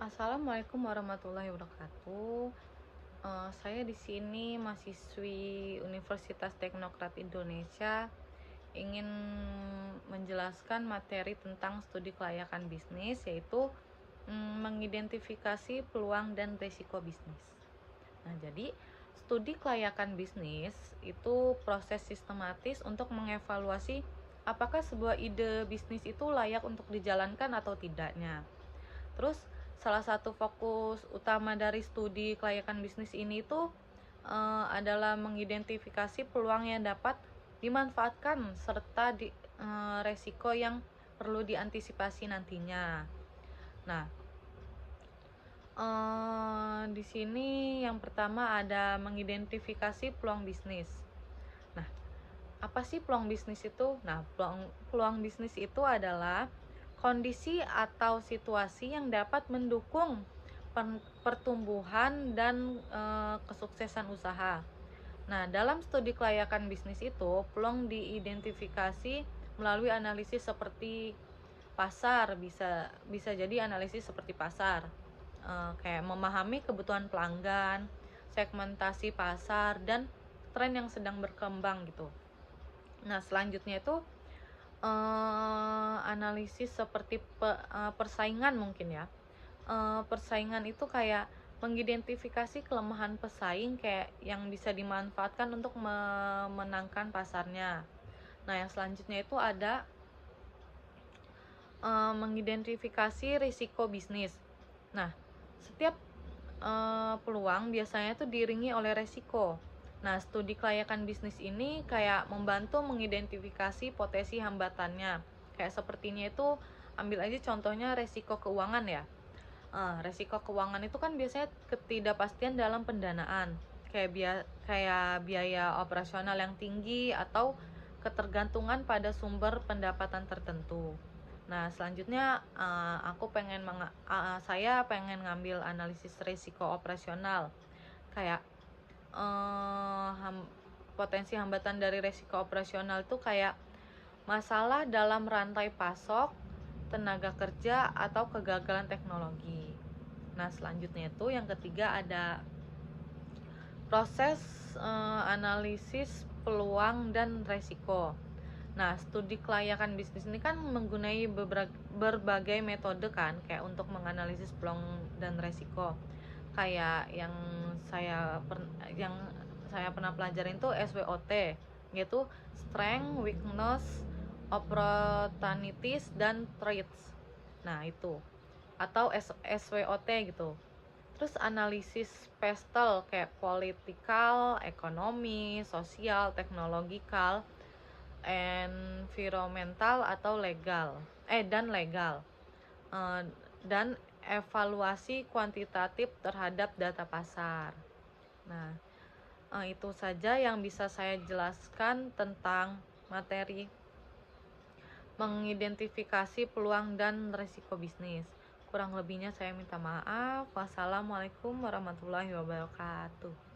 Assalamualaikum warahmatullahi wabarakatuh. Saya di sini mahasiswi Universitas Teknokrat Indonesia ingin menjelaskan materi tentang studi kelayakan bisnis, yaitu mengidentifikasi peluang dan risiko bisnis. Nah, jadi studi kelayakan bisnis itu proses sistematis untuk mengevaluasi apakah sebuah ide bisnis itu layak untuk dijalankan atau tidaknya. Terus salah satu fokus utama dari studi kelayakan bisnis ini itu adalah mengidentifikasi peluang yang dapat dimanfaatkan serta resiko yang perlu diantisipasi nantinya. Nah, di sini yang pertama ada mengidentifikasi peluang bisnis. Nah, apa sih peluang bisnis itu? Nah, peluang bisnis itu adalah kondisi atau situasi yang dapat mendukung pertumbuhan dan kesuksesan usaha. Nah, dalam studi kelayakan bisnis itu, peluang diidentifikasi melalui analisis seperti pasar, bisa jadi analisis seperti pasar, kayak memahami kebutuhan pelanggan, segmentasi pasar, dan tren yang sedang berkembang gitu. Nah, selanjutnya itu analisis seperti persaingan mungkin ya. Persaingan itu kayak mengidentifikasi kelemahan pesaing kayak yang bisa dimanfaatkan untuk memenangkan pasarnya. Nah, yang selanjutnya itu ada mengidentifikasi risiko bisnis. Nah, setiap peluang biasanya itu diiringi oleh resiko. Nah, studi kelayakan bisnis ini kayak membantu mengidentifikasi potensi hambatannya. Kayak sepertinya itu, ambil aja contohnya resiko keuangan ya. Resiko keuangan itu kan biasanya ketidakpastian dalam pendanaan, kayak biaya operasional yang tinggi atau ketergantungan pada sumber pendapatan tertentu. Nah, selanjutnya saya pengen ngambil analisis risiko operasional, kayak potensi hambatan dari risiko operasional itu kayak masalah dalam rantai pasok, tenaga kerja, atau kegagalan teknologi. Nah, selanjutnya itu yang ketiga ada proses analisis peluang dan resiko. Nah, studi kelayakan bisnis ini kan menggunakan berbagai metode kan, kayak untuk menganalisis peluang dan resiko. Kayak yang saya pernah pelajarin tuh SWOT, yaitu strength, weakness, opportunities, dan threats. Nah, itu. Atau SWOT gitu. Terus analisis pestel kayak political, ekonomi, sosial, teknologikal, environmental atau legal, dan evaluasi kuantitatif terhadap data pasar. Nah, itu saja yang bisa saya jelaskan tentang materi mengidentifikasi peluang dan risiko bisnis. Kurang lebihnya saya minta maaf. Wassalamualaikum warahmatullahi wabarakatuh.